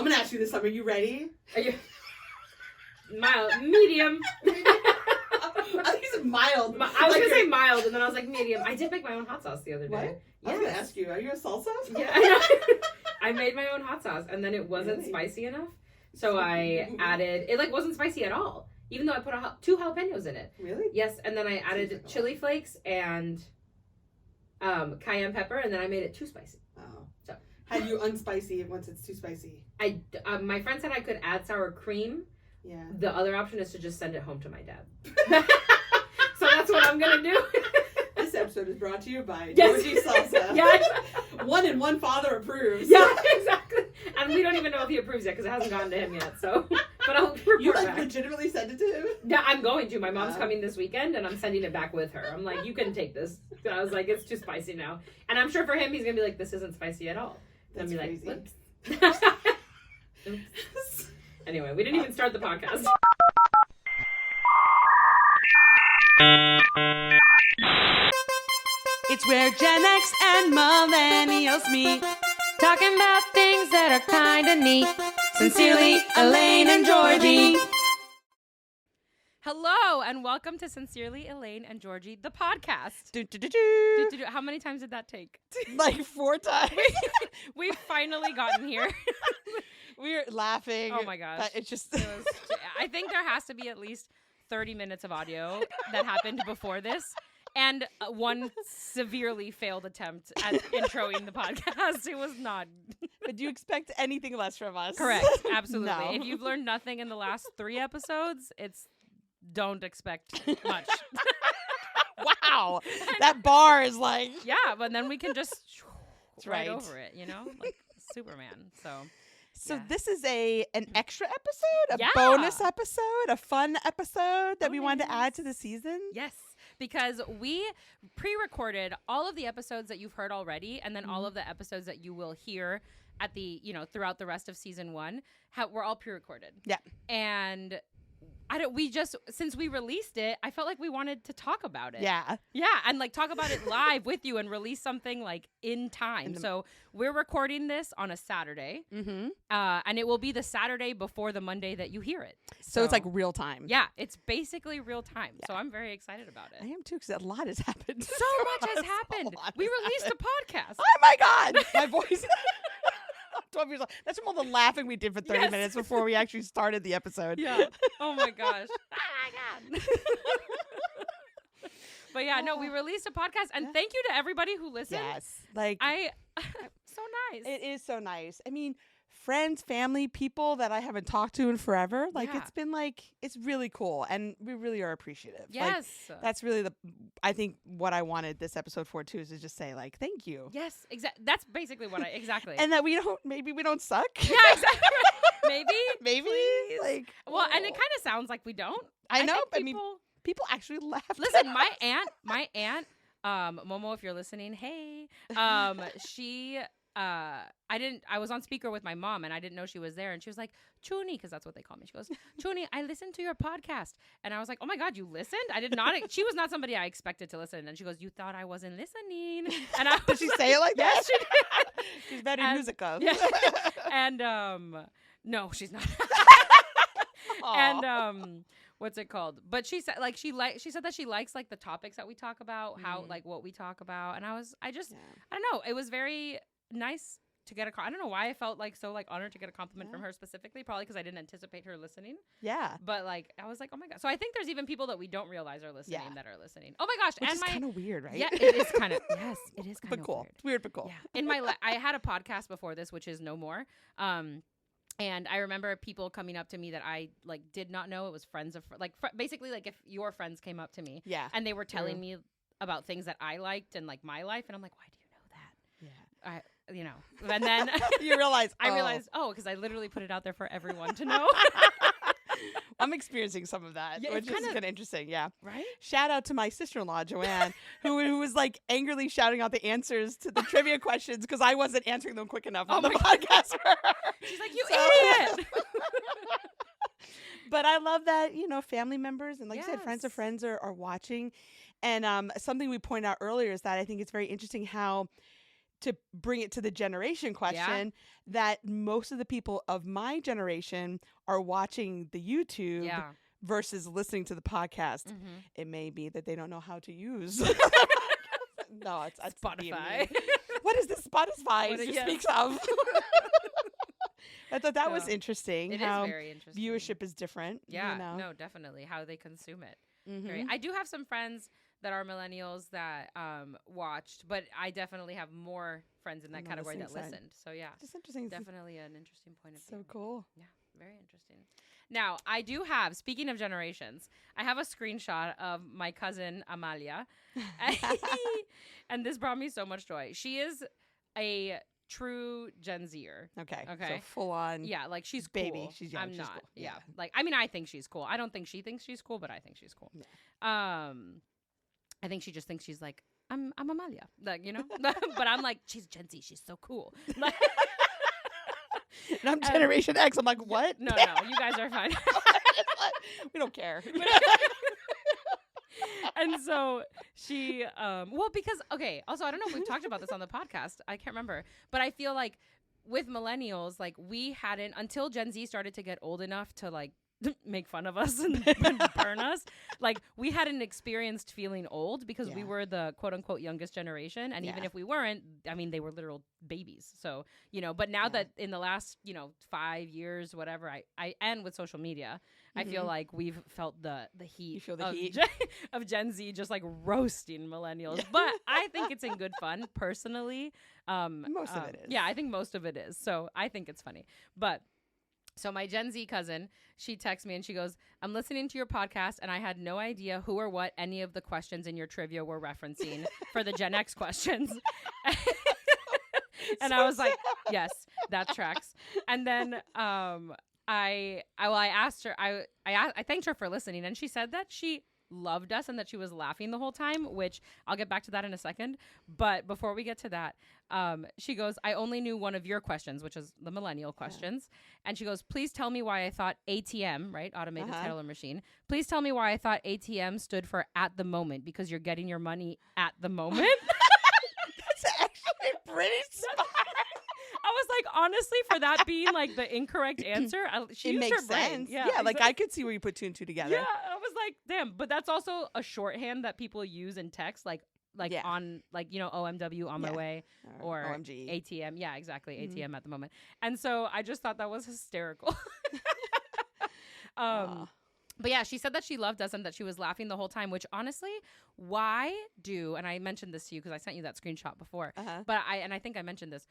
going to ask you this time. Are you ready? Are you... Mild. Medium. I think it's mild. I was going to say mild, and then I was like, medium. I did make my own hot sauce the other day. What? I was going to ask you, are you a salsa? Yeah, I know. I made my own hot sauce, and then it wasn't spicy enough. So I added... It, wasn't spicy at all. Even though I put 2 jalapenos in it. Really? Yes, and then I added chili flakes and cayenne pepper, and then I made it too spicy. Oh. So How do you unspicy it once it's too spicy? My friend said I could add sour cream. Yeah. The other option is to just send it home to my dad. So that's what I'm going to do. This episode is brought to you by Yes. Georgie Salsa. Yeah. One and one father approves. Yeah, exactly. And we don't even know if he approves yet because it hasn't gotten to him yet. So, but I'll report You back. legitimately sent it to him? Yeah, I'm going to. My mom's coming this weekend, and I'm sending it back with her. I'm like, you can take this. So I was like, it's too spicy now. And I'm sure for him, he's gonna be like, this isn't spicy at all. That's be crazy. Like, oops. Anyway, we didn't even start the podcast. It's where Gen X and millennials meet, Talking about things that are kinda neat. Sincerely, Elaine and Georgie. Hello, and welcome to Sincerely, Elaine and Georgie, the podcast. How many times did that take? Like 4 times. We've finally gotten here. We're laughing. Oh my gosh. It's just... I think there has to be at least 30 minutes of audio that happened before this. And one severely failed attempt at introing the podcast. It was not. But do you expect anything less from us? Correct. Absolutely. No. If you've learned nothing in the last 3 episodes, don't expect much. Wow. That bar is like... Yeah, but then we can just right over it, like Superman. So this is an extra episode, a bonus episode, a fun episode that we wanted to add to the season. Yes. Because we pre-recorded all of the episodes that you've heard already, and then all of the episodes that you will hear at the, throughout the rest of season 1, we're all pre-recorded. Yeah. And since we released it, I felt like we wanted to talk about it. Yeah. Yeah. And talk about it live with you and release something in time. So we're recording this on a Saturday. Mm-hmm. And it will be the Saturday before the Monday that you hear it. So it's real time. Yeah. It's basically real time. Yeah. So I'm very excited about it. I am too, because a lot has happened. So much has happened. We released a podcast. Oh my God. My voice. 12 years old. That's from all the laughing we did for 30 minutes before we actually started the episode. Yeah. Oh my gosh. Oh my God. But yeah, no, we released a podcast, and thank you to everybody who listened. Yes. So nice. It is so nice. I mean, friends, family, people that I haven't talked to in forever. It's been it's really cool, and we really are appreciative. Yes. That's really I think what I wanted this episode for too, is to just say thank you. Yes, exactly. That's basically what exactly. And that maybe we don't suck. Yeah, exactly. Maybe. Please. Well, and it kind of sounds like we don't. I know. I mean, people actually laugh. Listen, my aunt, Momo, if you're listening, hey, she. I was on speaker with my mom, and I didn't know she was there, and she was like, Chuni, because that's what they call me. She goes, Chuni, I listened to your podcast. And I was like, oh my God, you listened? I did not. She was not somebody I expected to listen. And she goes, you thought I wasn't listening. And I did she say it like that? Yes, she did. She's very musical. Yeah. And, no, she's not. And, what's it called? But she said she said that she likes the topics that we talk about, how what we talk about. And I don't know. It was very nice to get I don't know why I felt so honored to get a compliment from her specifically, probably because I didn't anticipate her listening. Yeah. But I was like, oh my God. So I think there's even people that we don't realize are listening that are listening. Oh my gosh. Which is kind of weird, right? Yeah, it is kind of, yes, it is kind of cool. Weird. It's weird, but cool. Yeah. I had a podcast before this, which is No More. And I remember people coming up to me that I did not know. It was friends of basically if your friends came up to me, and they were telling me about things that I liked and my life, and I'm like, why do you know that? Yeah, and then you realize I realized because I literally put it out there for everyone to know. I'm experiencing some of that, which is kind of interesting. Yeah. Right. Shout out to my sister-in-law, Joanne, who was angrily shouting out the answers to the trivia questions because I wasn't answering them quick enough on the podcast. She's like, you idiot. But I love that, family members and you said, friends of friends are watching. And something we pointed out earlier is that I think it's very interesting how to bring it to the generation question, that most of the people of my generation are watching the YouTube versus listening to the podcast. It may be that they don't know how to use. No, it's Spotify. What is this Spotify speaks of? I thought that was interesting. It how is very interesting. Viewership is different. Yeah, no, definitely. How they consume it. I do have some friends that are millennials that watched, but I definitely have more friends in that category that listened. So yeah, just interesting. Definitely an interesting point of view. So cool. Yeah, very interesting. Now I do have. Speaking of generations, I have a screenshot of my cousin Amalia, and this brought me so much joy. She is a true Gen Zer. Okay. So full on. Yeah, like she's baby. Cool. She's young. I'm she's not. Cool. Yeah. Like I mean, I think she's cool. I don't think she thinks she's cool, but I think she's cool. Yeah. I think she just thinks she's like I'm Amalia, like but I'm like she's Gen Z. She's so cool. Like, and I'm Generation X. I'm like what? No, you guys are fine. We don't care. And so she, because, also, I don't know if we've talked about this on the podcast. I can't remember. But I feel like with millennials, like we hadn't, until Gen Z started to get old enough to like make fun of us and burn us, like we hadn't experienced feeling old because we were the quote unquote youngest generation. And even if we weren't, I mean, they were literal babies. So, but now that in the last, 5 years, whatever, I and with social media, I feel like we've felt the heat, you feel the heat of Gen Z just like roasting millennials. But I think it's in good fun personally. Most of it is. Yeah, I think most of it is. So I think it's funny. But so my Gen Z cousin, she texts me and she goes, I'm listening to your podcast and I had no idea who or what any of the questions in your trivia were referencing for the Gen X questions. And I was like, yes, that tracks. And then I asked her, I thanked her for listening, and she said that she loved us and that she was laughing the whole time, which I'll get back to that in a second. But before we get to that, she goes, I only knew one of your questions, which is the millennial questions. And she goes, please tell me why I thought ATM, right? Automated teller machine. Please tell me why I thought ATM stood for at the moment, because you're getting your money at the moment. That's actually pretty smart. I was like, honestly, for that being like the incorrect answer, she used makes her brain. sense. Yeah, like I could see where you put two and two together. Yeah, I was like, damn. But that's also a shorthand that people use in text, like on OMW on my way or OMG ATM. Yeah, exactly, ATM at the moment. And so I just thought that was hysterical. But yeah, she said that she loved us and that she was laughing the whole time, which honestly, and I mentioned this to you because I sent you that screenshot before, but I think I mentioned this.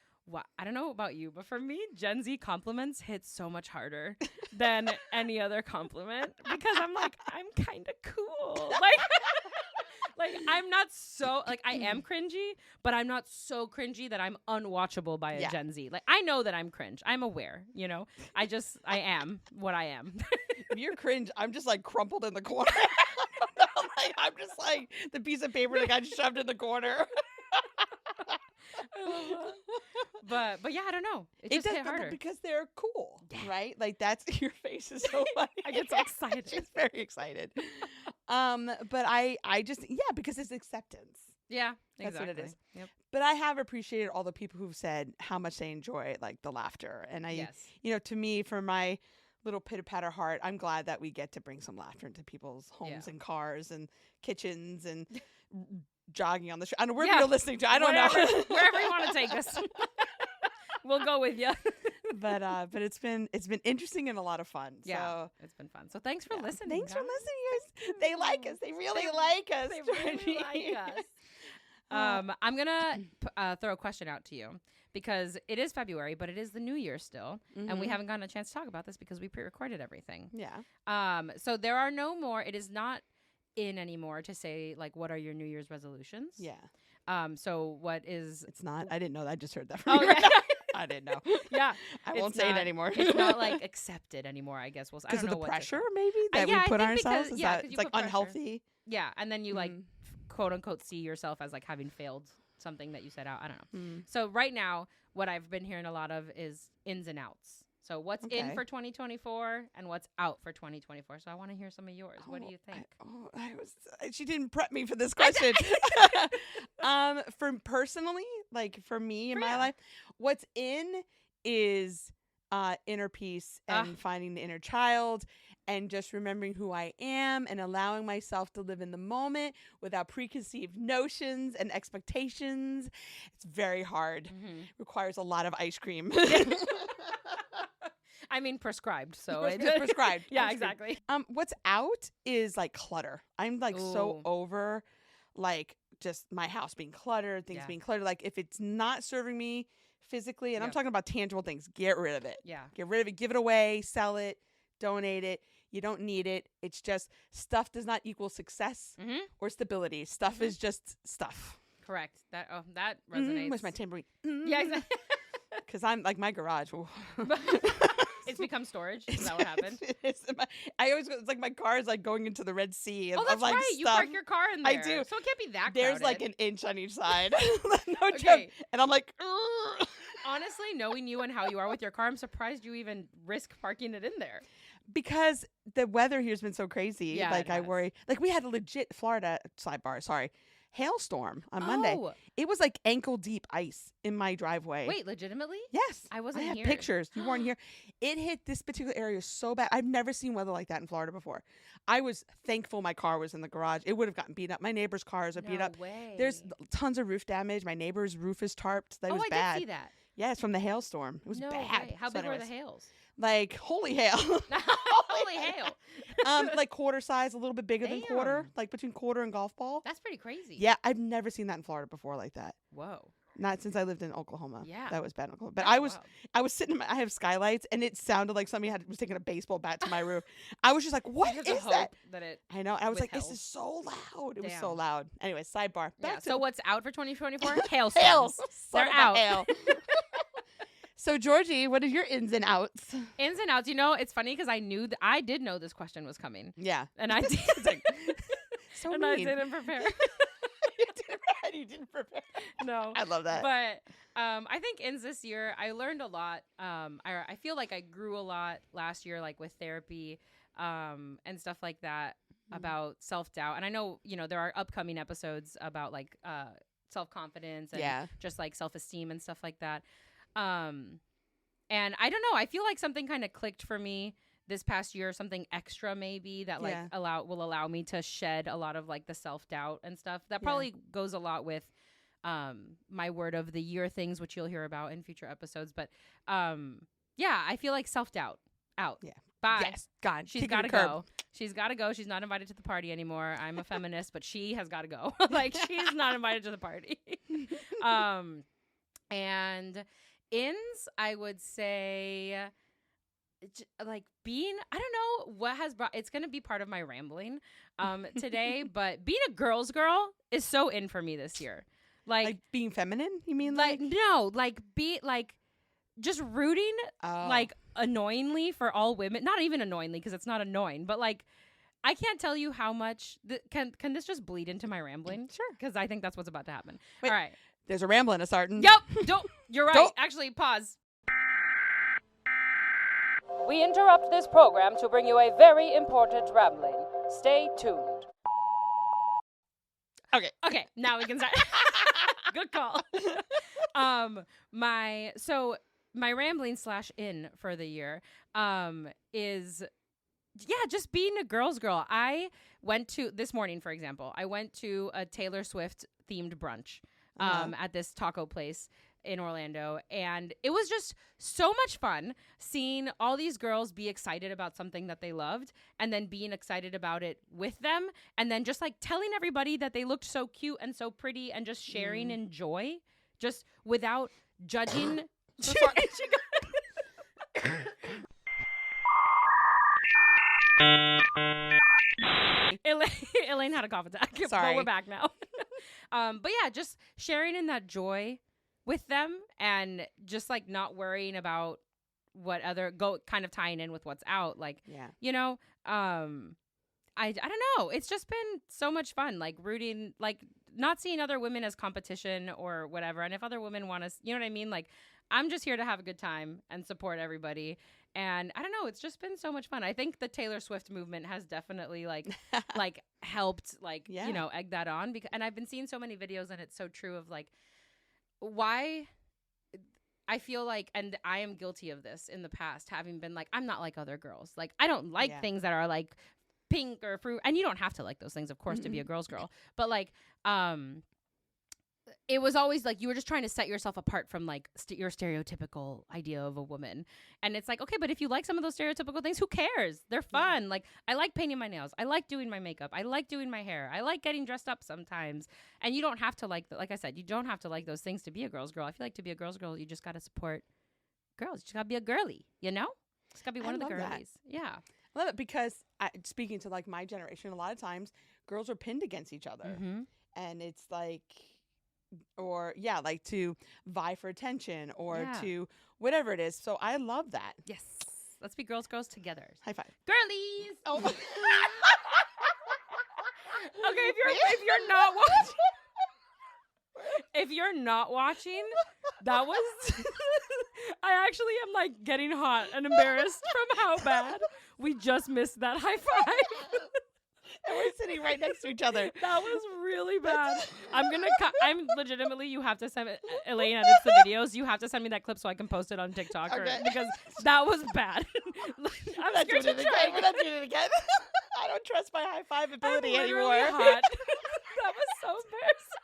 I don't know about you, but for me, Gen Z compliments hit so much harder than any other compliment because I'm like, I'm kind of cool. Like I'm not so, like I am cringy, but I'm not so cringy that I'm unwatchable by a Gen Z. Like I know that I'm cringe. I'm aware, I am what I am. If you're cringe, I'm just like crumpled in the corner. I'm just like the piece of paper that got shoved in the corner. But yeah, I don't know. It just hit harder because they're cool, right? Like that's your face is so funny. I get so excited. She's very excited. But I just because it's acceptance. Yeah, that's exactly. what it is. Yep. But I have appreciated all the people who've said how much they enjoy like the laughter, and to me, for my little pitter-patter heart, I'm glad that we get to bring some laughter into people's homes and cars and kitchens and jogging on the street. I don't know where you're listening to. I don't know. Wherever you want to take us. We'll go with you. But it's been interesting and a lot of fun. Yeah, it's been fun. So thanks for listening. Thanks for listening, guys. They like us. They really like us. They really like us. I'm gonna throw a question out to you because it is February, but it is the new year still, and we haven't gotten a chance to talk about this because we pre-recorded everything. Yeah. So there are no more. It is not in anymore to say like what are your New Year's resolutions. Yeah. So what is? It's not. I didn't know that. I just heard that from you. Yeah. I didn't know. Yeah. I won't say it anymore. It's not like accepted anymore, I guess. Because of the pressure maybe that we put on ourselves? Is that it's like unhealthy? Yeah. And then you like quote unquote see yourself as like having failed something that you set out. I don't know. So right now, what I've been hearing a lot of is ins and outs. So what's in for 2024 and what's out for 2024? So I want to hear some of yours. What do you think? She didn't prep me for this question. For personally, like for me in my life, what's in is inner peace and finding the inner child and just remembering who I am and allowing myself to live in the moment without preconceived notions and expectations. It's very hard. Requires a lot of ice cream. I mean, prescribed. So it's prescribed. Yeah, exactly. What's out is like clutter. I'm like so over like just my house being cluttered, things being cluttered. Like if it's not serving me physically, and I'm talking about tangible things, get rid of it. Yeah. Get rid of it. Give it away. Sell it. Donate it. You don't need it. It's just stuff does not equal success or stability. Stuff is just stuff. Correct. That resonates. Where's my tambourine? Yeah, exactly. Because I'm like my garage. It's become storage. Is that what happened? I always go. It's like my car is like going into the Red Sea. Oh, that's like right. Stuff. You park your car in there. I do. So it can't be that There's crowded. like an inch on each side. No joke. And I'm like, ugh. Honestly, knowing you and how you are with your car, I'm surprised you even risk parking it in there. Because the weather here's been so crazy. Yeah, like I worry. Like we had a legit Florida hailstorm on Monday. It was like ankle deep ice in my driveway. Wait, legitimately? Yes. I wasn't here. I here. have pictures. You weren't here. It hit this particular area so bad. I've never seen weather like that in Florida before. I was thankful my car was in the garage. It would have gotten beat up. My neighbor's cars are beat up. Way. There's tons of roof damage. My neighbor's roof is tarped. That was bad. I did see that. Yeah, it's from the hailstorm. It was bad. Way. How big were the hails? Like holy hail. Holy hail. Like quarter size, a little bit bigger than quarter, like between quarter and golf ball. That's pretty crazy. Yeah, I've never seen that in Florida before like that. Whoa. Not since I lived in Oklahoma. Yeah. That was bad in Oklahoma. But I was sitting I have skylights and it sounded like somebody was taking a baseball bat to my roof. I was just like, what is that? I know. I was like, this is so loud. It was so loud. Anyway, sidebar. So what's out for 2024? Hailstorms. They're out. Hail. So, Georgie, what are your ins and outs? Ins and outs. You know, it's funny because I did know this question was coming. Yeah. And I did. So and mean. I didn't prepare. You didn't prepare. No. I love that. But I think ins this year, I learned a lot. I feel like I grew a lot last year, like with therapy and stuff like that about self-doubt. And I know, there are upcoming episodes about like self-confidence and just like self-esteem and stuff like that. And I don't know, I feel like something kind of clicked for me this past year, something extra maybe that like will allow me to shed a lot of like the self-doubt and stuff. That probably goes a lot with my word of the year things, which you'll hear about in future episodes. But I feel like self-doubt out. Yeah. Bye. Yes. God. She's got to go. She's got to go. She's not invited to the party anymore. I'm a feminist, but she has got to go. Like she's not invited to the party. And ins, I would say, like being, I don't know what has brought, it's going to be part of my rambling today, but being a girl's girl is so in for me this year. Like being feminine, you mean? Like no, like just rooting like annoyingly for all women. Not even annoyingly because it's not annoying, but like I can't tell you how much, can this just bleed into my rambling? Sure. Because I think that's what's about to happen. Wait, all right. There's a rambling starting. Yep. You're right. Actually, pause. We interrupt this program to bring you a very important rambling. Stay tuned. Okay. Now we can start. Good call. My rambling /in for the year is just being a girl's girl. I went to this morning, for example. I went to a Taylor Swift themed brunch. At this taco place in Orlando, and it was just so much fun seeing all these girls be excited about something that they loved and then being excited about it with them and then just like telling everybody that they looked so cute and so pretty and just sharing in joy just without judging. Elaine had a cough attack. Sorry. But we're back now. But yeah, just sharing in that joy with them and just like not worrying about what kind of tying in with what's out. Like, I don't know. It's just been so much fun, like rooting, like not seeing other women as competition or whatever. And if other women want to, you know what I mean? Like, I'm just here to have a good time and support everybody. And I don't know, it's just been so much fun. I think the Taylor Swift movement has definitely like helped egg that on, and I've been seeing so many videos, and it's so true of like why I feel like, and I am guilty of this in the past, having been like, I'm not like other girls. Like, I don't like things that are like pink or fruit, and you don't have to like those things, of course, to be a girl's girl. But like, it was always like you were just trying to set yourself apart from like your stereotypical idea of a woman. And it's like, okay, but if you like some of those stereotypical things, who cares? They're fun. Yeah. Like, I like painting my nails. I like doing my makeup. I like doing my hair. I like getting dressed up sometimes. And you don't have to like I said, you don't have to like those things to be a girl's girl. I feel like to be a girl's girl, you just got to support girls. You just got to be a girlie, you know? It's got to be one of the girlies. That. Yeah. I love it because speaking to like my generation, a lot of times girls are pinned against each other. Mm-hmm. And it's like, like to vie for attention or to whatever it is. So I love that. Yes. Let's be girls together. High five. Girlies. Oh. Okay, if you're not watching. If you're not watching, that was I actually am like getting hot and embarrassed from how bad we just missed that high five. And we're sitting right next to each other. That was really bad. I'm legitimately, you have to send it. Elaine edits the videos. You have to send me that clip so I can post it on TikTok. Okay. Because that was bad. I'm scared to try. We're not doing it again. I don't trust my high five ability anymore. Hot. That was so embarrassing.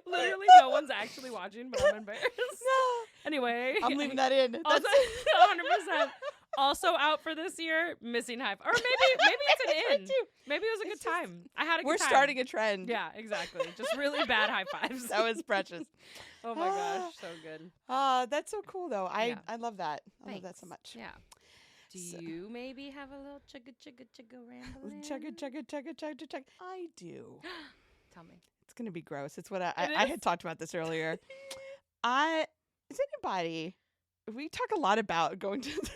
Literally, no one's actually watching, but I'm embarrassed. No. Anyway. I'm leaving that in. Also, 100%. Also out for this year, missing high five. Or maybe it's an in. Maybe it was a good time. I had a good time. We're starting a trend. Yeah, exactly. Just really bad high fives. That was precious. Oh my gosh, so good. That's so cool though. I love that. I love that so much. Yeah. Do you maybe have a little chugga rambling? Chugga. I do. Tell me. It's gonna be gross. It's what I had talked about this earlier. Is anybody? We talk a lot about going to the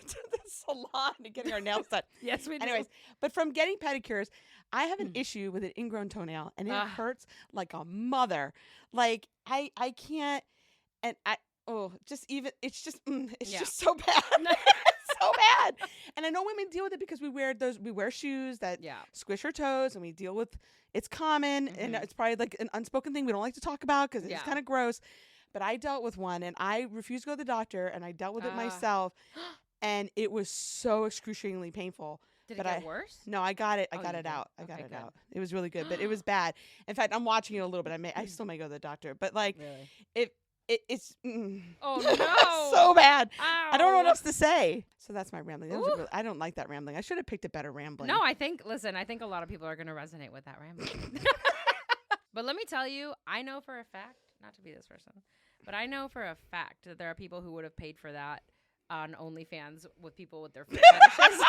salon and getting our nails done. Yes, we do. Anyways, but from getting pedicures, I have an issue with an ingrown toenail, and it hurts like a mother. Like I can't, and it's just so bad. It's so bad. And I know women deal with it because we wear shoes that squish our toes, and we deal with it's common, and it's probably like an unspoken thing we don't like to talk about because it's kind of gross. But I dealt with one, and I refused to go to the doctor, and I dealt with it myself, and it was so excruciatingly painful. Did it get worse? No, I got it. I got it out. Out. It was really good, but it was bad. In fact, I'm watching it a little bit. I still may go to the doctor, but like, really? it's oh no, so bad. Ow. I don't know what else to say. So that's my rambling. I don't like that rambling. I should have picked a better rambling. No, I think a lot of people are going to resonate with that rambling. But let me tell you, I know for a fact, not to be this person, but I know for a fact that there are people who would have paid for that on OnlyFans with people with their foot fetishes.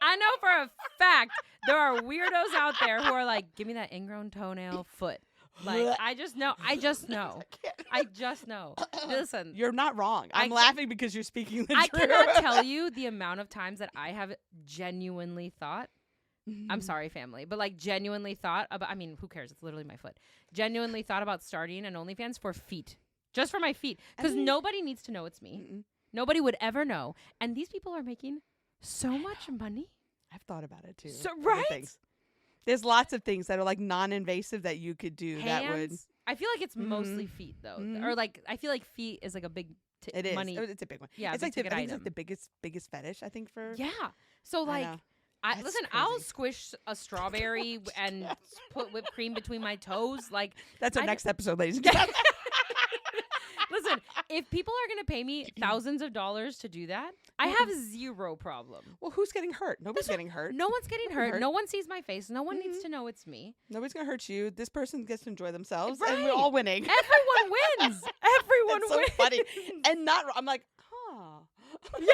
I know for a fact there are weirdos out there who are like, give me that ingrown toenail foot. Like, I just know. I just know. Listen. You're not wrong. I'm laughing because you're speaking the truth. I cannot tell you the amount of times that I have genuinely thought, I'm sorry, family, but like genuinely thought about, I mean, who cares? It's literally my foot. Genuinely thought about starting an OnlyFans for feet. Just for my feet. Because nobody needs to know it's me. Mm-mm. Nobody would ever know. And these people are making so much money. I've thought about it too. So, right? There's lots of things that are like non-invasive that you could do. Hands, that would. I feel like it's mostly feet though. Or like, I feel like feet is like a big it is. money. It's a big one. Yeah, it's like I think it's like the biggest fetish I think for. Yeah. So like, listen, I'll squish a strawberry and put whipped cream between my toes. Like that's our next episode, ladies and gentlemen. Listen, if people are going to pay me thousands of dollars to do that, I have zero problem. Well, who's getting hurt? Nobody's getting hurt. No one's getting hurt. No one sees my face. No one needs to know it's me. Nobody's going to hurt you. This person gets to enjoy themselves, and we're all winning. Everyone wins. Everyone That's wins. So funny. And I'm like, Yeah.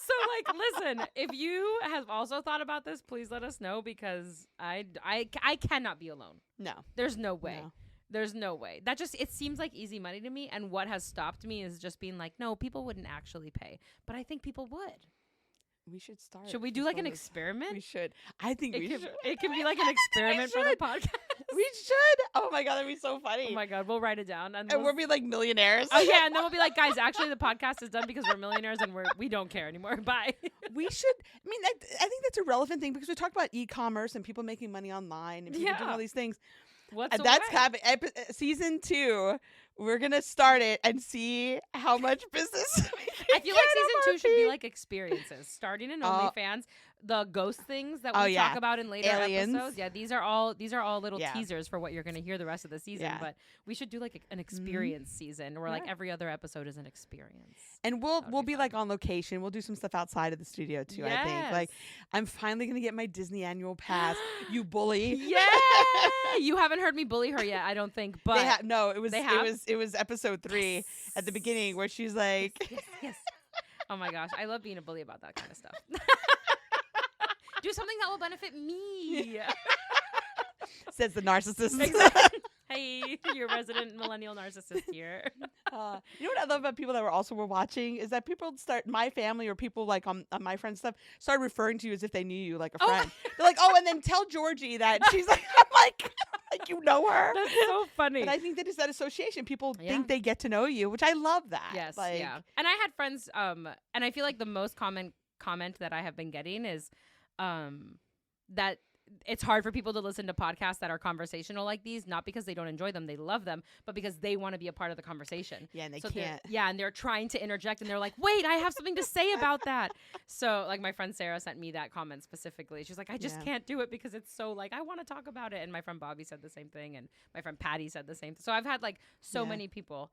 So, like, listen, if you have also thought about this, please let us know because I cannot be alone. No. There's no way. No. There's no way. It seems like easy money to me. And what has stopped me is just being like, no, people wouldn't actually pay. But I think people would. We should start. Should we do like an experiment? We should. I think we should. It can be like an experiment for the podcast. We should. Oh my God, that'd be so funny. Oh my God, we'll write it down. And we'll be like millionaires. Oh yeah, and then we'll be like, guys, actually the podcast is done because we're millionaires and we don't care anymore. Bye. We should. I mean, I think that's a relevant thing because we talked about e-commerce and people making money online and people doing all these things. That's happening. Season 2. We're going to start it and see how much business we can I feel like season 2 should be like experiences. Starting in OnlyFans, the ghost things that we talk about in later episodes. Yeah, these are all little teasers for what you're going to hear the rest of the season. Yeah. But we should do like an experience season where like every other episode is an experience. And we'll be like on location. We'll do some stuff outside of the studio too, I think. Like I'm finally going to get my Disney annual pass. You bully. Yeah. You haven't heard me bully her yet, I don't think. But it was episode 3 at the beginning where she's like yes. Oh my gosh, I love being a bully about that kind of stuff. Do something that will benefit me. Says the narcissist. Exactly. Hey, your resident millennial narcissist here. You know what I love about people that were watching is that people my family or people like on my friends' stuff started referring to you as if they knew you like a friend. They're like, and then tell Georgie that she's like, I'm like you know her. That's so funny. But I think that is that association. People think they get to know you, which I love that. Yes, yeah. And I had friends, and I feel like the most common comment that I have been getting is that it's hard for people to listen to podcasts that are conversational like these, not because they don't enjoy them, they love them, but because they want to be a part of the conversation. Yeah, and they can't. Yeah, and they're trying to interject, and they're like, wait, I have something to say about that. So, like, my friend Sarah sent me that comment specifically. She's like, I just can't do it because it's so, like, I want to talk about it. And my friend Bobby said the same thing, and my friend Patty said the same thing. So I've had, like, so many people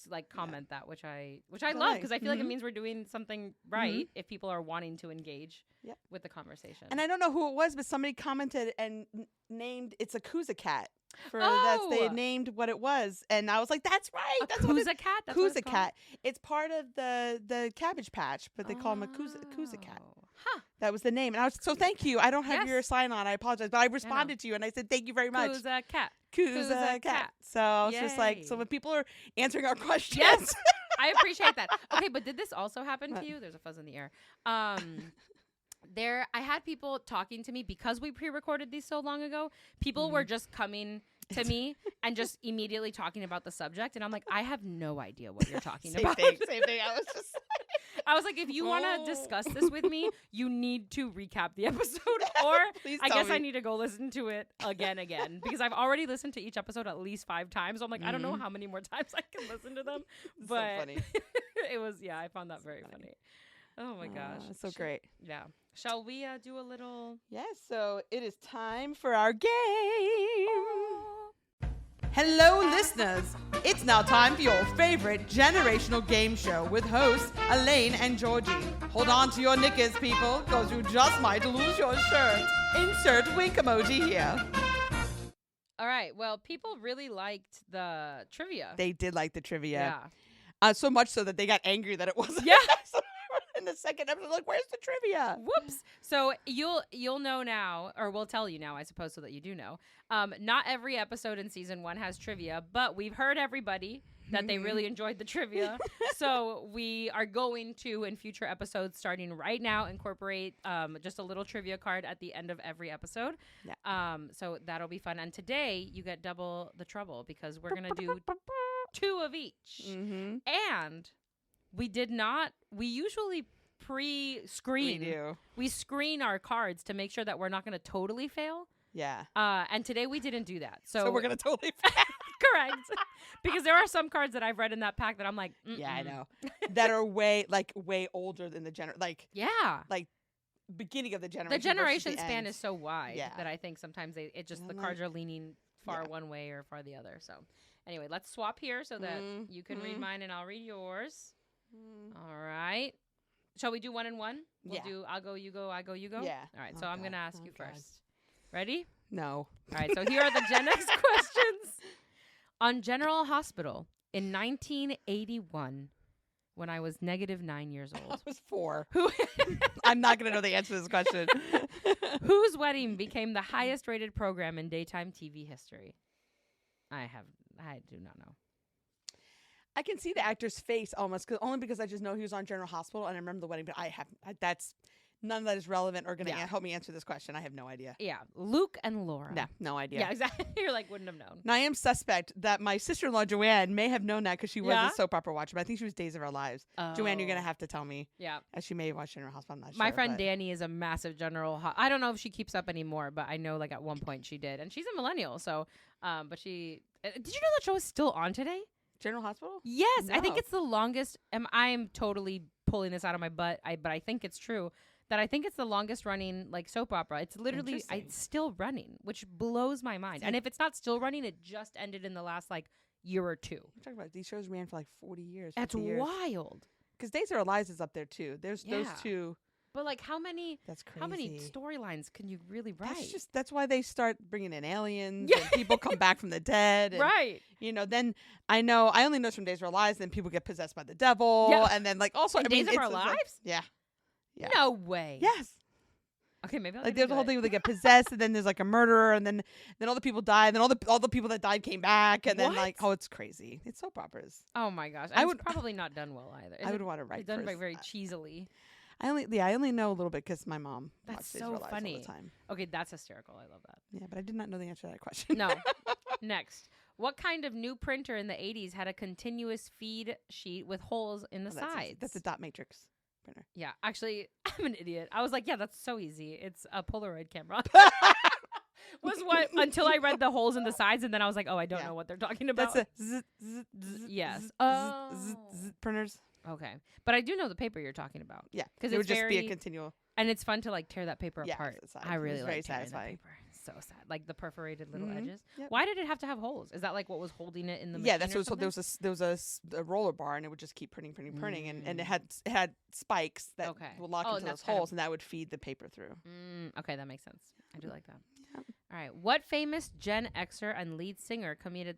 like comment that, which I love because I feel like it means we're doing something right if people are wanting to engage with the conversation. And I don't know who it was, but somebody commented and named it's a Kuza cat. They named what it was, and I was like, "That's right, that's Kuza cat. That's Kuza cat. It's part of the Cabbage Patch, but they call him a Kuza cat. Huh. That was the name, and I was so thank you. I don't have your sign on. I apologize, but I responded to you, and I said thank you very much. Kuza cat. Kuza cat. So it's just like when people are answering our questions. Yes, I appreciate that. Okay, but did this also happen to you? There's a fuzz in the air. I had people talking to me because we pre-recorded these so long ago. People were just coming to me and just immediately talking about the subject, and I'm like, I have no idea what you're talking about. Same thing. I was like, if you want to discuss this with me, you need to recap the episode, or I guess I need to go listen to it again because I've already listened to each episode at least 5 times. So I'm like, I don't know how many more times I can listen to them, but so funny. It was I found that very funny. Oh my gosh, so great. Yeah. Shall we do a little? Yes. So it is time for our game. Hello, listeners. It's now time for your favorite generational game show with hosts Elaine and Georgie. Hold on to your knickers, people, because you just might lose your shirt. Insert wink emoji here. All right. Well, people really liked the trivia. They did like the trivia. Yeah. So much so that they got angry that it wasn't. Yeah. In the second episode, like, where's the trivia? Whoops. So you'll know now, or we'll tell you now, I suppose, so that you do know. Not every episode in season 1 has trivia, but we've heard everybody that they really enjoyed the trivia. So we are going to, in future episodes, starting right now, incorporate just a little trivia card at the end of every episode. Yeah. So that'll be fun. And today you get double the trouble because we're gonna do 2 of each. And we usually pre-screen. We screen our cards to make sure that we're not going to totally fail. Yeah. And today we didn't do that. So we're going to totally fail. Correct. Because there are some cards that I've read in that pack that I'm like, yeah, I know. That are way older than the like beginning of the generation. The generation span is so wide that I think sometimes the cards are leaning far one way or far the other. So anyway, let's swap here so that you can read mine and I'll read yours. All right. Shall we do 1 and 1? We'll do I'll go, you go, I go, you go? Yeah. All right. So I'm going to ask you first. Ready? No. All right. So here are the Gen X questions. On General Hospital in 1981, when I was -9 years old. I was 4. I'm not going to know the answer to this question. Whose wedding became the highest rated program in daytime TV history? I do not know. I can see the actor's face almost, only because I just know he was on General Hospital and I remember the wedding, but that's none of that is relevant or going to help me answer this question. I have no idea. Yeah. Luke and Laura. Yeah, no idea. Yeah, exactly. You're like, wouldn't have known. Now, I am suspect that my sister-in-law, Joanne, may have known that because she was a soap opera watcher, but I think she was Days of Our Lives. Oh. Joanne, you're going to have to tell me. Yeah. As she may have watched General Hospital. I'm not sure. My friend Danny is a massive I don't know if she keeps up anymore, but I know like at one point she did. And she's a millennial, so, but she, did you know that show is still on today? General Hospital? Yes. No. I think it's the longest. I am totally pulling this out of my butt, but I think it's true. That I think it's the longest running like soap opera. It's literally it's still running, which blows my mind. And if it's not still running, it just ended in the last like year or two. We're talking about these shows ran for like 40 years. That's wild. Because Days of Our Lives is up there too. There's those two. But like how many? That's crazy. How many storylines can you really write? That's why they start bringing in aliens and people come back from the dead. And, right. You know, then I only know from Days of Our Lives. Then people get possessed by the devil, and then like also Days of Our Lives. Yeah. Yeah. No way. Yes. Okay, maybe I'll like there's a whole thing where they get possessed, and then there's like a murderer, and then all the people die, and then all the people that died came back, and then like it's crazy. It's soap operas. Oh my gosh, I would probably not done well either. I would want to write. It's done very cheesily. I only know a little bit because my mom. That's so funny. All the time. Okay, that's hysterical. I love that. Yeah, but I did not know the answer to that question. No. Next. What kind of new printer in the 80s had a continuous feed sheet with holes in the sides? That's a dot matrix printer. Yeah, actually, I'm an idiot. I was like, yeah, that's so easy. It's a Polaroid camera. Was what until I read the holes in the sides, and then I was like, oh, I don't know what they're talking about. That's a yes. Printers. Okay, but I do know the paper you're talking about. Yeah, because it would just be a continual. And it's fun to like tear that paper apart. I really like tearing satisfying. That paper. So sad, like the perforated little edges. Yep. Why did it have to have holes? Is that like what was holding it in the machine? Yeah, that's what there was a roller bar, and it would just keep printing, and it had spikes that would lock into those holes, and that would feed the paper through. Okay, that makes sense. I do like that. Yep. All right, what famous Gen Xer and lead singer committed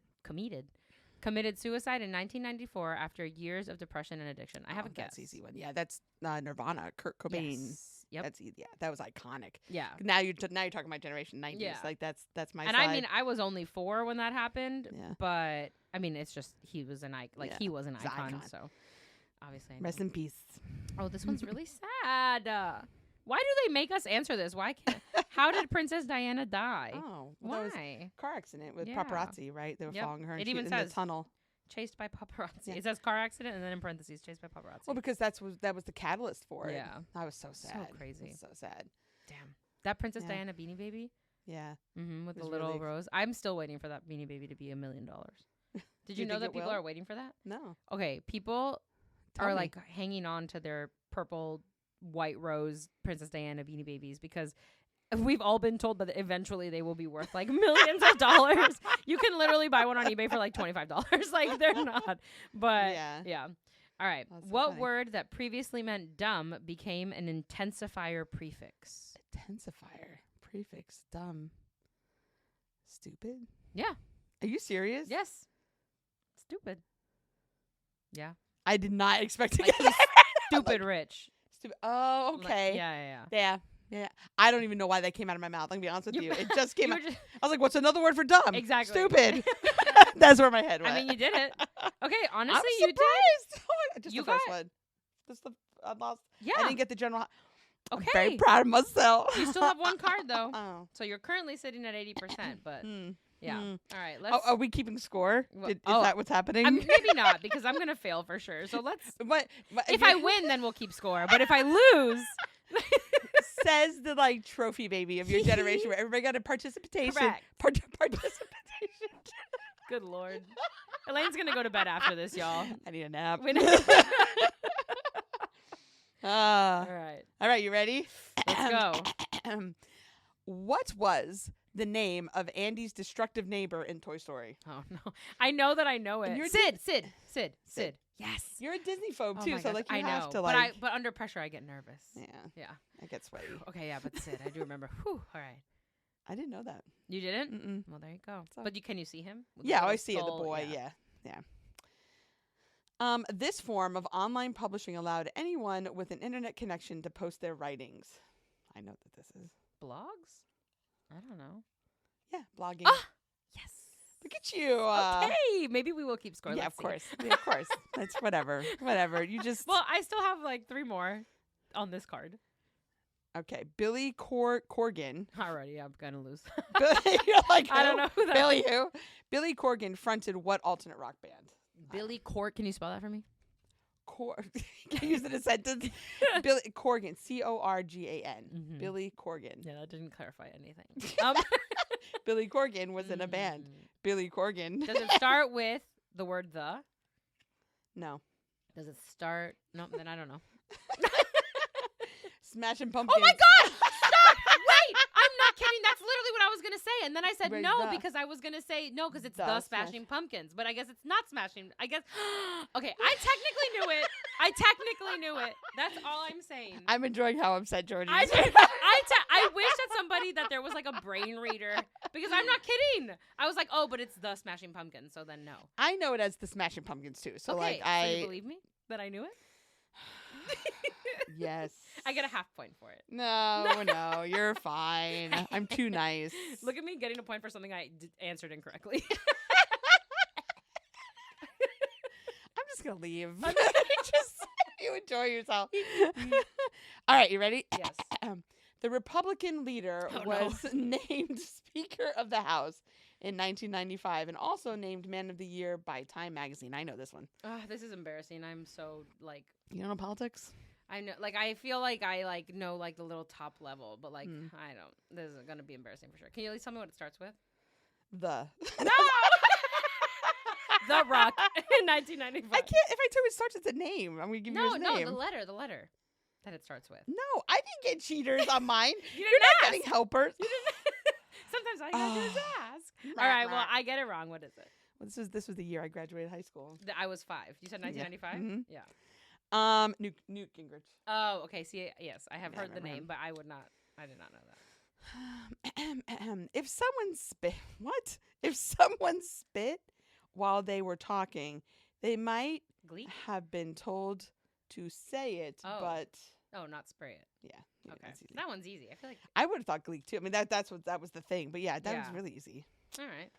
suicide in 1994 after years of depression and addiction? I have a guess. That's easy one. Yeah, that's Nirvana, Kurt Cobain. Yes. Yep. That was iconic. Yeah. Now you're talking about generation 90s. Yeah. Like that's my. And side. I mean, I was only 4 when that happened. Yeah. But I mean, it's just he was an icon. Like he was an icon. So obviously. Rest in peace. Oh, this one's really sad. Why do they make us answer this? Why can't? How did Princess Diana die? Oh, well, why? That was car accident with paparazzi, right? They were following her. It even says the tunnel. Chased by paparazzi. Yeah. It says car accident and then in parentheses chased by paparazzi. Well, because that was the catalyst for it. Yeah. I was so sad. So crazy. So sad. Damn. That Princess Diana Beanie Baby? Yeah. Mm-hmm, with the little rose. I'm still waiting for that Beanie Baby to be $1 million. Did you know that people are waiting for that? No. Okay. People are like hanging on to their purple, white rose Princess Diana Beanie Babies because we've all been told that eventually they will be worth like millions of dollars. You can literally buy one on eBay for like $25. Like they're not. But yeah. All right. What funny. Word that previously meant dumb became an intensifier prefix? Intensifier prefix. Dumb. Stupid? Yeah. Are you serious? Yes. Stupid. Yeah. I did not expect to get that. Stupid rich. Stupid. Oh, okay. Like, yeah. Yeah, I don't even know why that came out of my mouth. I'm gonna be honest with you. It just came out. I was like, what's another word for dumb? Exactly. Stupid. That's where my head went. I mean, you did it. Okay, honestly, you did. Just the first one. Just I lost. Yeah. I didn't get the general. Okay. I'm very proud of myself. You still have one card, though. Oh. So you're currently sitting at 80%, but yeah. All right, let's. Are we keeping score? Is that what's happening? Maybe not, because I'm going to fail for sure. So let's. But if I win, then we'll keep score. But if I lose. Says the like trophy baby of your generation where everybody got a participation. Correct. Participation. Good Lord. Elaine's going to go to bed after this, y'all. I need a nap. All right. You ready? Let's go. What was the name of Andy's destructive neighbor in Toy Story? Oh, no. I know that I know it. Sid. Yes. You're a Disney phobe too, so gosh, like you have to like. But under pressure, I get nervous. Yeah. I get sweaty. Okay, yeah, but Sid, I do remember. Whew. All right. I didn't know that. You didn't? Mm-mm. Well, there you go. But can you see him? Yeah, I see it. The boy. Yeah. This form of online publishing allowed anyone with an internet connection to post their writings. I know that this is blogs. I don't know. Yeah, blogging. Ah, yes. Look at you. Okay, maybe we will keep score. Yeah, Let's of course. Yeah, of course. That's whatever. Whatever. You just. Well, I still have like 3 more on this card. Okay, Billy Corgan. Already, I'm gonna lose. You're like, I don't know who that Billy who? Billy Corgan fronted what alternate rock band? Billy Corgan. Can you spell that for me? Can you use it in a sentence? Billy Corgan. Corgan. Mm-hmm. Billy Corgan. Yeah, that didn't clarify anything. Billy Corgan was in a band. Billy Corgan. Does it start with the word the? No. Does it start? No, then I don't know. Smashing Pumpkins. Oh my God! Stop! Wait! I'm not kidding. That's literally what I was going to say. And then I said Where's no the? because I was going to say no because it's The the Smashing Pumpkins. But I guess it's not Smashing. I guess. Okay, I technically knew it. That's all I'm saying. I'm enjoying how upset Georgie is. I wish that somebody that there was like a brain reader because I'm not kidding. I was like, oh, but it's the Smashing Pumpkins. So then no. I know it as the Smashing Pumpkins too. So okay, like so you believe me that I knew it? Yes. I get a half point for it. No, you're fine. I'm too nice. Look at me getting a point for something I answered incorrectly. I'm just going to leave. Just you enjoy yourself. All right, you ready? Yes. The Republican leader was named Speaker of the House in 1995 and also named Man of the Year by Time magazine. I know this one. This is embarrassing. I'm so like. You don't know politics? I know, like, I feel like I like know like the little top level, but like I don't. This is gonna be embarrassing for sure. Can you at least tell me what it starts with? The. No. The Rock in 1995. I can't. If I tell you it starts with a name, I'm gonna give you his name. No, the letter that it starts with. No, I didn't get cheaters on mine. You're not getting helpers. Sometimes all you gotta do is ask. All right, well, I get it wrong. What is it? Well, this was the year I graduated high school. I was 5. You said 1995? Yeah. Mm-hmm. Yeah. Newt Gingrich. Oh, okay. See, yes, I have heard the name, but I did not know that. If someone spit while they were talking, they might Gleek? have been told to say it, but not spray it. Yeah. Okay. That one's easy. I feel like I would have thought Gleek too. I mean that was the thing, but yeah, that was really easy. All right.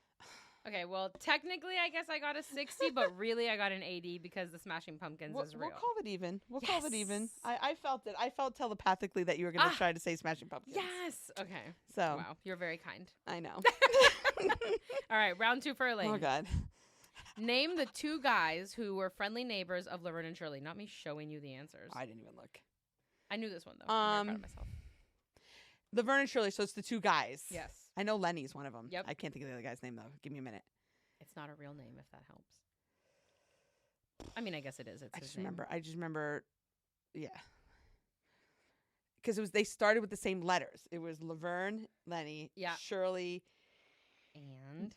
Okay, well, technically, I guess I got a 60, but really, I got an 80 because the Smashing Pumpkins is real. We'll call it even. Call it even. I felt it. I felt telepathically that you were going to try to say Smashing Pumpkins. Yes. Okay. So. Wow, you're very kind. I know. All right, round 2 for Elaine. Oh, God. Name the 2 guys who were friendly neighbors of Laverne and Shirley. Not me showing you the answers. I didn't even look. I knew this one, though. I'm very proud of myself. Laverne and Shirley, so it's the 2 guys. Yes. I know Lenny's one of them. Yep. I can't think of the other guy's name, though. Give me a minute. It's not a real name, if that helps. I mean, I guess it is. I just remember, yeah. Because they started with the same letters. It was Laverne, Lenny, Shirley, and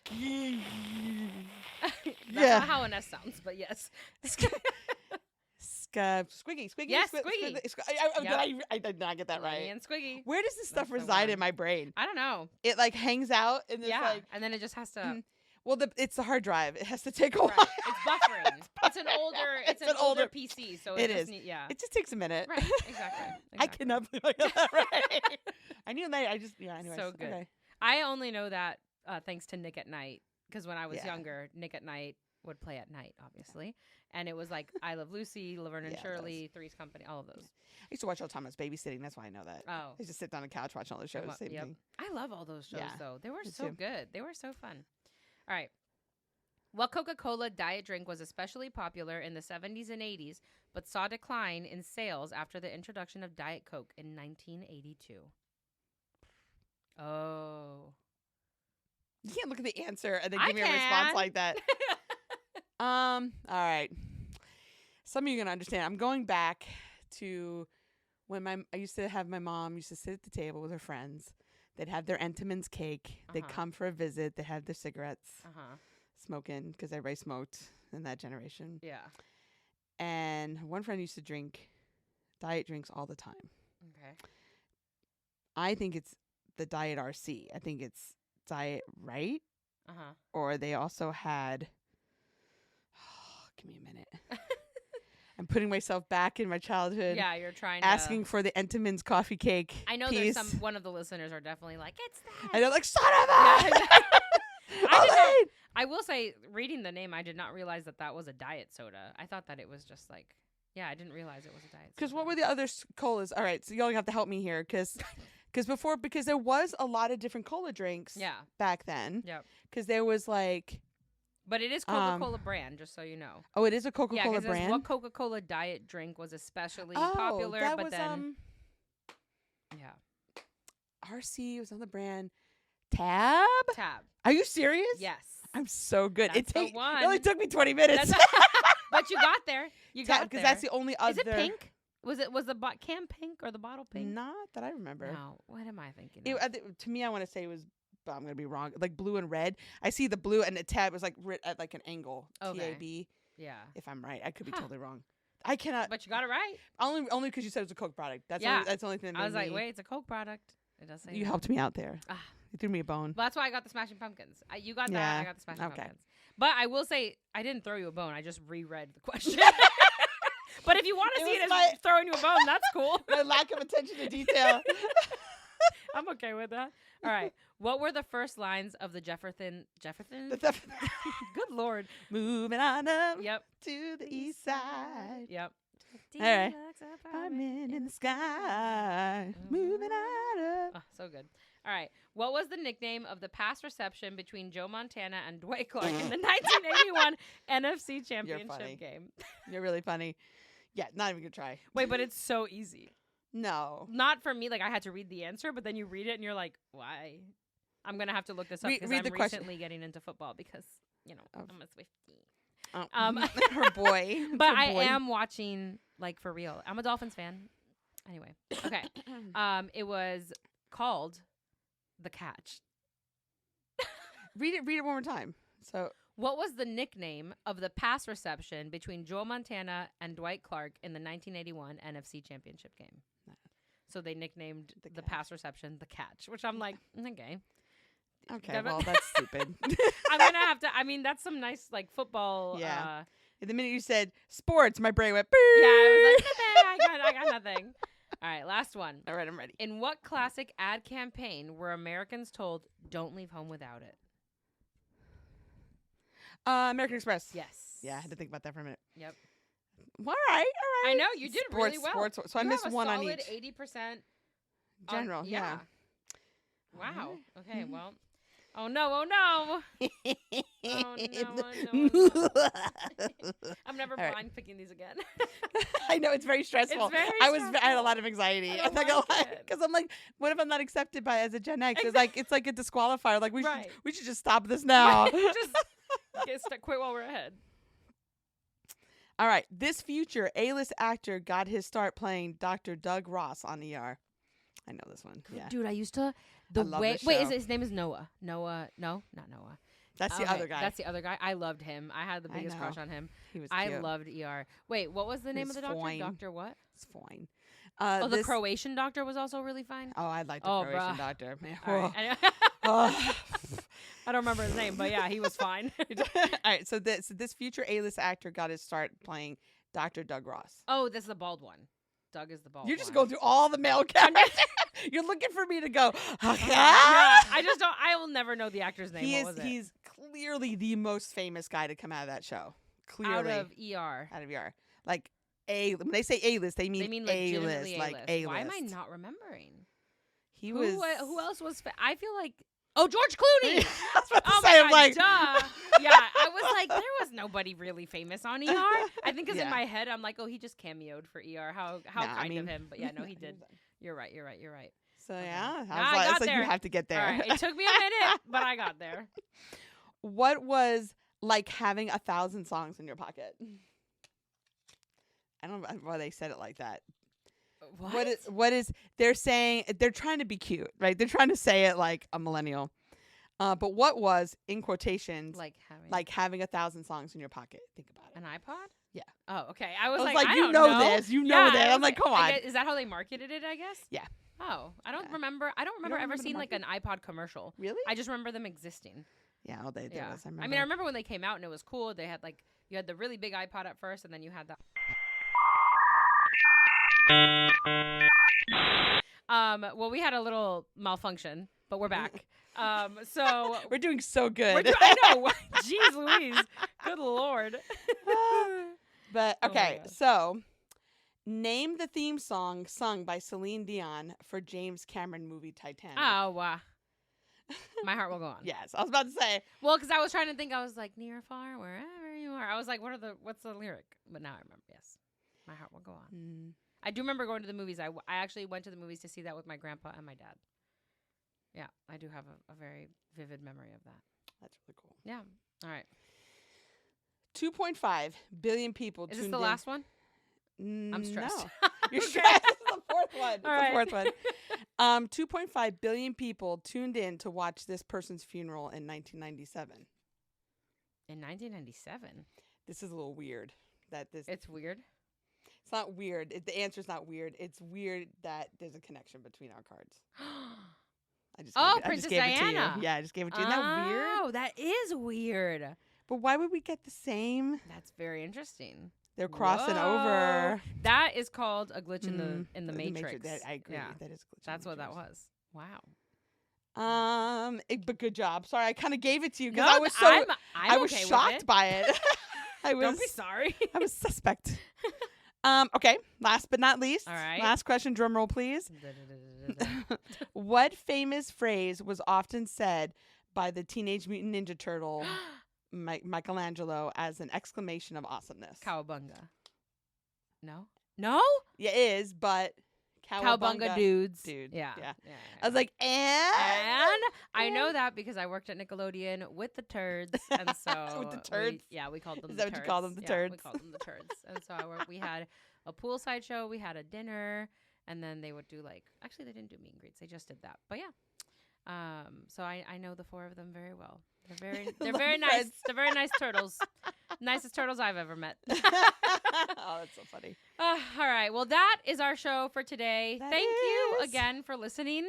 that's not how an S sounds, but yes. Squiggy. Yes, Squiggy. I did not get that right. And Squiggy. Where does this stuff reside in my brain? I don't know. It like hangs out in this and then it just has to. Well, it's the hard drive. It has to take a while. It's buffering. It's an older PC, so it is. It just takes a minute. Right. Exactly. I cannot believe I got that right. I knew that. Anyways. So good. Okay. I only know that thanks to Nick at Night, because when I was younger, Nick at Night would play at night, obviously. And it was like I Love Lucy, Laverne and Shirley, Three's Company, all of those. I used to watch all the time. I was babysitting. That's why I know that. Oh. I used to sit down on the couch watching all the shows. Same thing. I love all those shows, though. They were so good. They were so fun. All right. What Coca-Cola diet drink was especially popular in the 70s and 80s, but saw decline in sales after the introduction of Diet Coke in 1982? Oh. You can't look at the answer and then give me a response like that. All right. Some of you are going to understand. I'm going back to when I used to have my mom used to sit at the table with her friends. They'd have their Entenmann's cake. They'd come for a visit. They'd have their cigarettes. Smoking, because everybody smoked in that generation. Yeah. And one friend used to drink diet drinks all the time. Okay. I think it's the Diet RC. I think it's Diet Right. Or they also had... give me a minute. I'm putting myself back in my childhood. Yeah, you're trying asking for the Entenmann's coffee cake. I know piece. there's one of the listeners are definitely like, it's that. And they're like, son of a... I will say, reading the name, I did not realize that was a diet soda. I thought that it was just like, I didn't realize it was a diet soda. Because what were the other colas? All right, so y'all have to help me here, because there was a lot of different cola drinks back then. Yep. Because there was like... But it is Coca-Cola brand, just so you know. Oh, it is a Coca-Cola brand? What Coca-Cola diet drink was especially popular, that but was, then... RC was on the brand Tab? Tab. Are you serious? Yes. I'm so good. That's the one. It only took me 20 minutes. But you got there. Because that's the only other... Is it pink? Was the can pink or the bottle pink? Not that I remember. No. What am I thinking? To me, I want to say it was... But I'm gonna be wrong. Like blue and red. I see the blue and the tab was like writ at like an angle. Okay. T-A-B. Yeah. If I'm right, I could be totally wrong. I cannot. But you got it right. Only because you said it was a Coke product. That's the only thing. That I was like, wait, it's a Coke product. It does say. You helped me out there. You threw me a bone. Well, that's why I got the Smashing Pumpkins. You got that. I got the Smashing Pumpkins. But I will say, I didn't throw you a bone. I just reread the question. But if you want to see it as throwing you a bone, that's cool. My lack of attention to detail. I'm okay with that. All right. What were the first lines of the Jefferson? Good Lord. Moving on up. Yep. To the east side. Yep. All right. I'm in the sky. Moving on up. Oh, so good. All right. What was the nickname of the pass reception between Joe Montana and Dwight Clark in the 1981 NFC Championship game? You're really funny. Yeah, not even gonna try. Wait, but it's so easy. No. Not for me. Like, I had to read the answer, but then you read it and you're like, why? I'm going to have to look this up because I'm recently getting into football because, I'm a Swiftie. Her boy. But I am watching, like, for real. I'm a Dolphins fan. Anyway. Okay. It was called The Catch. Read it one more time. So... What was the nickname of the pass reception between Joe Montana and Dwight Clark in the 1981 NFC Championship game? So they nicknamed the pass reception The Catch, which I'm like, okay. Okay, well, that's stupid. I'm going to have to, that's some nice, like, football. Yeah. The minute you said sports, my brain went, boo. Yeah, I was like, I got nothing. All right, last one. All right, I'm ready. In what classic ad campaign were Americans told, don't leave home without it? American Express. Yes. Yeah, I had to think about that for a minute. Yep. All right. I know, you did really well. Sports. So I missed one on each. 80% general, yeah. Wow. Okay, well. Oh, no. Oh, no. I'm never blind picking these again. I know, it's very stressful. It's very stressful. I had a lot of anxiety. I'm not gonna lie. Because I'm like, what if I'm not accepted as a Gen X? Exactly. It's like a disqualifier. Like, we should just stop this now. Quit while we're ahead. All right. This future A-list actor got his start playing Dr. Doug Ross on ER. I know this one. Yeah. Dude, I used to... his name is Noah. Noah. No, not Noah. That's the other guy. That's the other guy. I loved him. I had the biggest crush on him. He was cute. I loved ER. Wait, what was the name of the doctor? Dr. what? It's fine. The Croatian doctor was also really fine. Oh, I liked the Croatian doctor. I don't remember his name, but yeah, he was fine. All right, so this future A-list actor got his start playing Dr. Doug Ross. Oh, this is the bald one. Doug is the bald one. You're just going through all the male characters. You're looking for me to go, yeah, I just don't. I will never know the actor's name. He's clearly the most famous guy to come out of that show. Clearly. Out of ER. Like, when they say A-list, they mean A-list. Like A-list. Why am I not remembering? Who else was... I feel like... Oh, George Clooney! I was about to say, I'm like... duh. Yeah, I was like, there was nobody really famous on ER. I think because in my head, I'm like, oh, he just cameoed for ER. How kind of him. But yeah, no, he did. You're right. So, yeah. I got there. You have to get there. Right. It took me a minute, but I got there. What was like having 1,000 songs in your pocket? I don't know why they said it like that. What is they're saying? They're trying to be cute, right? They're trying to say it like a millennial. But what was, in quotations, like having 1,000 songs in your pocket? Think about it. An iPod? Yeah. Oh, okay. I was like, I you know this. You know that. I'm like, come on. Is that how they marketed it, I guess? Yeah. Oh, I don't remember. I don't remember ever seeing like an iPod commercial. Really? I just remember them existing. Yeah, all they did was, I remember. I remember when they came out and it was cool. They had like, you had the really big iPod at first and then you had that. Well, we had a little malfunction but we're back. So we're doing so good. I know. Jeez Louise. Good Lord. But okay, so name the theme song sung by Celine Dion for James Cameron movie Titanic. Oh, wow. My Heart Will Go On. Yes, I was about to say. Well, because I was trying to think, I was like, near or far, wherever you are. I was like, what's the lyric? But now I remember. Yes, My Heart Will Go On. I do remember going to the movies. I actually went to the movies to see that with my grandpa and my dad. Yeah, I do have a very vivid memory of that. That's really cool. Yeah. All right. 2.5 billion people. Is this the last one? I'm stressed. No. You're stressed. This is the fourth one. All right. The fourth one. 2.5 billion people tuned in to watch this person's funeral in 1997. In 1997? This is a little weird. It's weird? It's not weird. The answer's not weird. It's weird that there's a connection between our cards. Princess Diana. It to you. Yeah, I just gave it to you. Isn't that weird? Oh, that is weird. But why would we get the same? That's very interesting. They're crossing over. That is called a glitch in the Matrix. I agree. Yeah. That is a glitch. That's what that was. Wow. But good job. Sorry, I kind of gave it to you because I was shocked by it. Don't be sorry. I was suspect. Okay. Last but not least. All right. Last question. Drum roll, please. What famous phrase was often said by the Teenage Mutant Ninja Turtle Michelangelo as an exclamation of awesomeness? Cowabunga. No? No? Yeah, it is, but Cowabunga dudes. Dude. Yeah. I was like, and I know that because I worked at Nickelodeon with the turds, and so with the turds. We called them. Is that what you call them? The turds. We called them the turds, and so we had a poolside show, we had a dinner, and then they would do actually they didn't do meet and greets, they just did that. But yeah, so I know the four of them very well. They're very nice. They're very nice turtles. Nicest turtles I've ever met. Oh, that's so funny. All right. Well, that is our show for today. Thank you again for listening.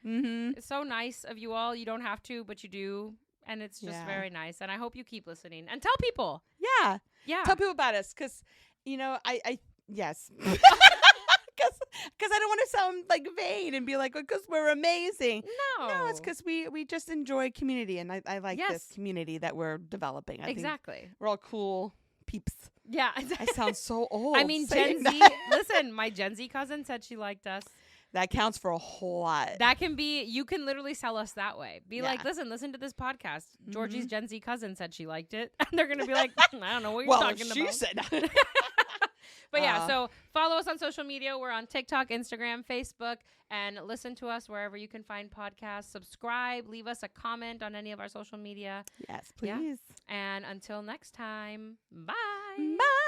Mm-hmm. It's so nice of you all. You don't have to, but you do. And it's just very nice. And I hope you keep listening. And tell people. Yeah. Tell people about us. Because, yes. Because I don't want to sound vain and be because we're amazing. No, it's because we just enjoy community, and I like this community that we're developing. I think we're all cool peeps. Yeah, I sound so old. I mean, Gen Z. Listen, my Gen Z cousin said she liked us. That counts for a whole lot. That can be. You can literally sell us that way. Be like, listen to this podcast. Georgie's Gen Z cousin said she liked it, and they're gonna be like, I don't know what you're talking about. She said. But so follow us on social media. We're on TikTok, Instagram, Facebook, and listen to us wherever you can find podcasts. Subscribe, leave us a comment on any of our social media. Yes, please. Yeah. And until next time, bye. Bye.